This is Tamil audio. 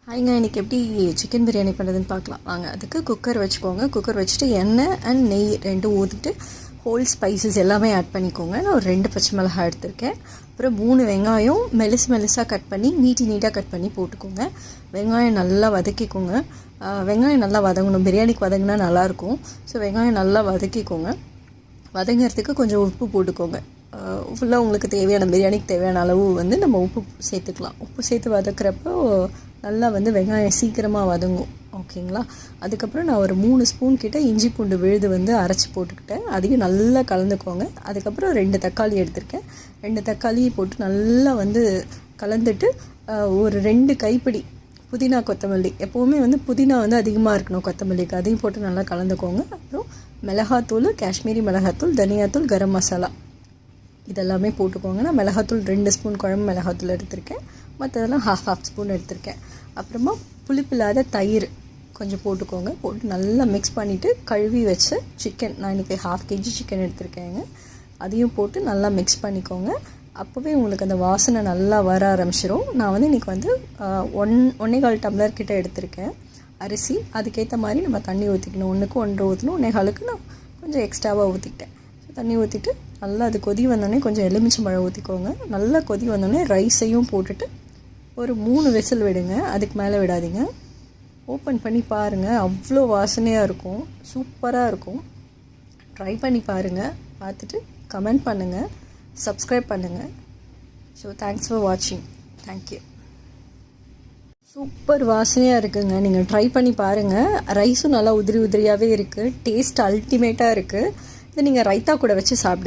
ஹாய்ங்க, இன்றைக்கி எப்படி சிக்கன் பிரியாணி பண்ணுறதுன்னு பார்க்கலாம் வாங்க. அதுக்கு குக்கர் வச்சுக்கோங்க. குக்கர் வச்சுட்டு எண்ணெய் அண்ட் நெய் ரெண்டும் ஊற்றிட்டு ஹோல் ஸ்பைசஸ் எல்லாமே ஆட் பண்ணிக்கோங்க. நான் ஒரு 2 பச்சை மிளகாய் எடுத்திருக்கேன். அப்புறம் 3 வெங்காயம் மெலிசாக கட் பண்ணி நீட்டாக கட் பண்ணி போட்டுக்கோங்க. வெங்காயம் நல்லா வதக்கிக்கோங்க. வெங்காயம் நல்லா வதங்கணும், பிரியாணிக்கு வதங்கினா நல்லாயிருக்கும். ஸோ வெங்காயம் நல்லா வதக்கிக்கோங்க. வதங்கிறதுக்கு கொஞ்சம் உப்பு போட்டுக்கோங்க. ஃபுல்லாக உங்களுக்கு தேவையான பிரியாணிக்கு தேவையான அளவு நம்ம உப்பு சேர்த்துக்கலாம். உப்பு சேர்த்து வதக்கிறப்போ நல்லா வெங்காயம் சீக்கிரமாக வதங்கும். ஓகேங்களா? அதுக்கப்புறம் நான் ஒரு 3 ஸ்பூன் கிட்ட இஞ்சி பூண்டு விழுது அரைச்சி போட்டுக்கிட்டேன். அதையும் நல்லா கலந்துக்கோங்க. அதுக்கப்புறம் 2 தக்காளி எடுத்திருக்கேன். 2 தக்காளி போட்டு நல்லா கலந்துட்டு ஒரு 2 கைப்பிடி புதினா கொத்தமல்லி, எப்போவுமே புதினா அதிகமாக இருக்கணும் கொத்தமல்லிக்கு, அதையும் போட்டு நல்லா கலந்துக்கோங்க. அப்புறம் மிளகாத்தூள், காஷ்மீரி மிளகாத்தூள், தனியாத்தூள், கரம் மசாலா இதெல்லாமே போட்டுக்கோங்க. நான் மிளகாத்தூள் 2 ஸ்பூன் குழம்பு மிளகாத்தூள் எடுத்திருக்கேன். மற்றதெல்லாம் ஹாஃப் ஸ்பூன் எடுத்திருக்கேன். அப்புறமா புளிப்பில்லாத தயிர் கொஞ்சம் போட்டுக்கோங்க. போட்டு நல்லா மிக்ஸ் பண்ணிவிட்டு கழுவி வச்ச சிக்கன், நான் இன்றைக்கி 1/2 kg சிக்கன் எடுத்திருக்கேங்க, அதையும் போட்டு நல்லா மிக்ஸ் பண்ணிக்கோங்க. அப்போவே உங்களுக்கு அந்த வாசனை நல்லா வர ஆரம்பிச்சிடும். நான் இன்றைக்கி 1.25 டம்ளர் கிட்ட எடுத்திருக்கேன் அரிசி. அதுக்கேற்ற மாதிரி நம்ம தண்ணி ஊற்றிக்கணும். 1க்கு 1.5 ஊற்றணும். 1.25க்கு நான் கொஞ்சம் எக்ஸ்ட்ராவாக ஊற்றிக்கிட்டேன். தண்ணி ஊற்றிட்டு நல்லா அது கொதி வந்தோடனே கொஞ்சம் எலுமிச்சம்பழம் ஊற்றிக்கோங்க. நல்லா கொதி வந்தோடனே ரைஸையும் போட்டுட்டு ஒரு 3 விசில் விடுங்க. அதுக்கு மேலே விடாதீங்க. ஓப்பன் பண்ணி பாருங்கள், அவ்வளோ வாசனையாக இருக்கும், சூப்பராக இருக்கும். ட்ரை பண்ணி பாருங்கள். பார்த்துட்டு கமெண்ட் பண்ணுங்கள், சப்ஸ்கிரைப் பண்ணுங்கள். ஸோ தேங்க்ஸ் ஃபார் வாட்சிங். தேங்க்யூ. சூப்பர் வாசனையாக இருக்குங்க. நீங்கள் ட்ரை பண்ணி பாருங்கள். ரைஸும் நல்லா உதிரியாகவே இருக்குது. டேஸ்ட் அல்டிமேட்டாக இருக்குது. இதை நீங்கள் ரைத்தா கூட வச்சு சாப்பிடுங்க.